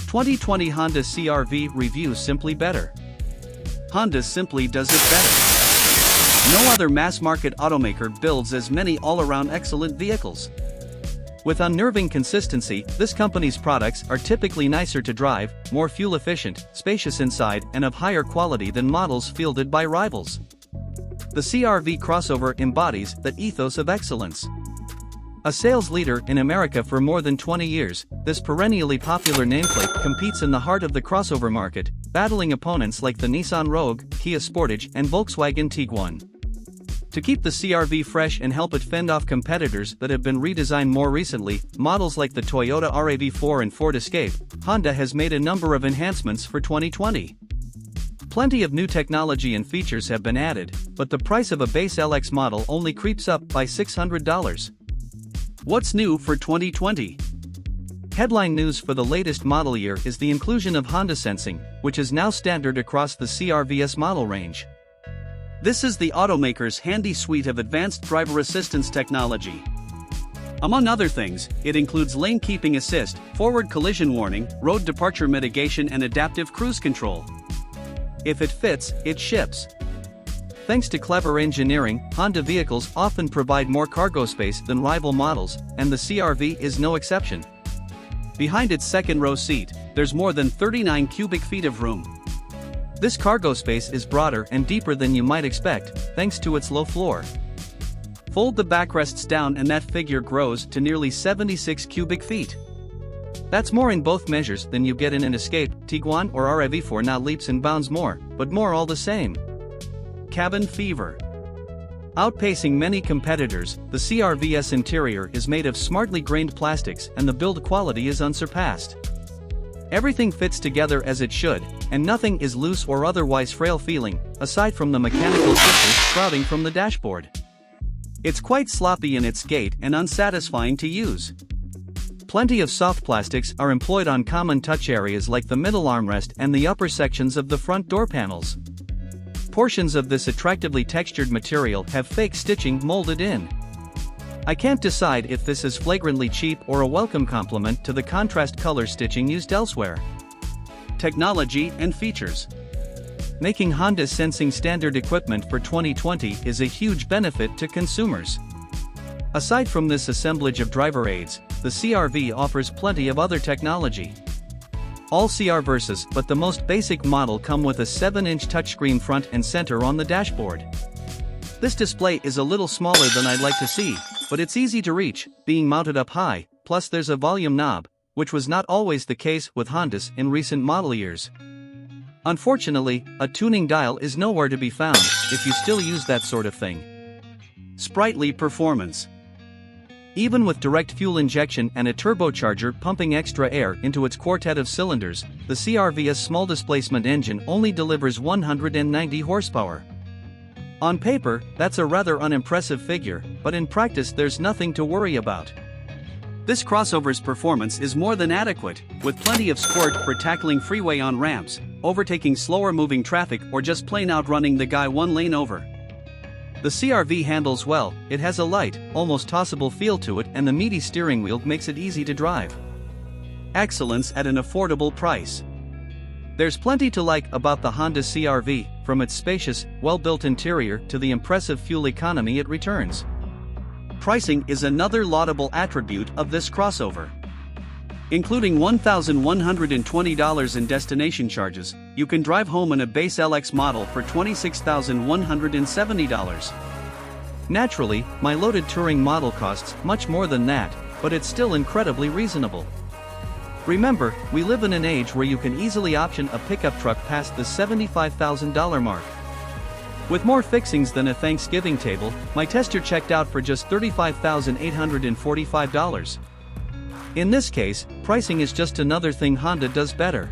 2020 Honda CR-V review simply better. Honda simply does it better. No other mass-market automaker builds as many all-around excellent vehicles. With unnerving consistency, this company's products are typically nicer to drive, more fuel-efficient, spacious inside, and of higher quality than models fielded by rivals. The CR-V crossover embodies that ethos of excellence. A sales leader in America for more than 20 years, this perennially popular nameplate competes in the heart of the crossover market, battling opponents like the Nissan Rogue, Kia Sportage, and Volkswagen Tiguan. To keep the CR-V fresh and help it fend off competitors that have been redesigned more recently, models like the Toyota RAV4 and Ford Escape, Honda has made a number of enhancements for 2020. Plenty of new technology and features have been added, but the price of a base LX model only creeps up by $600. What's new for 2020? Headline news for the latest model year is the inclusion of Honda Sensing, which is now standard across the CR-V's model range. This is the automaker's handy suite of advanced driver assistance technology. Among other things, it includes lane keeping assist, forward collision warning, road departure mitigation, and adaptive cruise control. If it fits, it ships. Thanks to clever engineering, Honda vehicles often provide more cargo space than rival models, and the CR-V is no exception. Behind its second-row seat, there's more than 39 cubic feet of room. This cargo space is broader and deeper than you might expect, thanks to its low floor. Fold the backrests down and that figure grows to nearly 76 cubic feet. That's more in both measures than you get in an Escape, Tiguan, or RAV4. Now leaps and bounds more, but more all the same. Cabin fever. Outpacing many competitors, the CR-V's interior is made of smartly grained plastics and the build quality is unsurpassed. Everything fits together as it should, and nothing is loose or otherwise frail feeling, aside from the mechanical sisters sprouting from the dashboard. It's quite sloppy in its gait and unsatisfying to use. Plenty of soft plastics are employed on common touch areas like the middle armrest and the upper sections of the front door panels. Portions of this attractively textured material have fake stitching molded in. I can't decide if this is flagrantly cheap or a welcome compliment to the contrast color stitching used elsewhere. Technology and features. Making Honda Sensing standard equipment for 2020 is a huge benefit to consumers. Aside from this assemblage of driver aids, the CR-V offers plenty of other technology. All CR versus but the most basic model come with a 7-inch touchscreen front and center on the dashboard. This display is a little smaller than I'd like to see, but it's easy to reach, being mounted up high, plus there's a volume knob, which was not always the case with Hondas in recent model years. Unfortunately, a tuning dial is nowhere to be found, if you still use that sort of thing. Sprightly performance. Even with direct fuel injection and a turbocharger pumping extra air into its quartet of cylinders, the CR-V's small displacement engine only delivers 190 horsepower. On paper, that's a rather unimpressive figure, but in practice there's nothing to worry about. This crossover's performance is more than adequate, with plenty of sport for tackling freeway on ramps, overtaking slower moving traffic, or just plain out running the guy one lane over. The CR-V handles well, it has a light, almost tossable feel to it, and the meaty steering wheel makes it easy to drive. Excellence at an affordable price. There's plenty to like about the Honda CR-V, from its spacious, well-built interior to the impressive fuel economy it returns. Pricing is another laudable attribute of this crossover. Including $1,120 in destination charges, you can drive home in a base LX model for $26,170. Naturally, my loaded touring model costs much more than that, but it's still incredibly reasonable. Remember, we live in an age where you can easily option a pickup truck past the $75,000 mark. With more fixings than a Thanksgiving table, my tester checked out for just $35,845. In this case, pricing is just another thing Honda does better.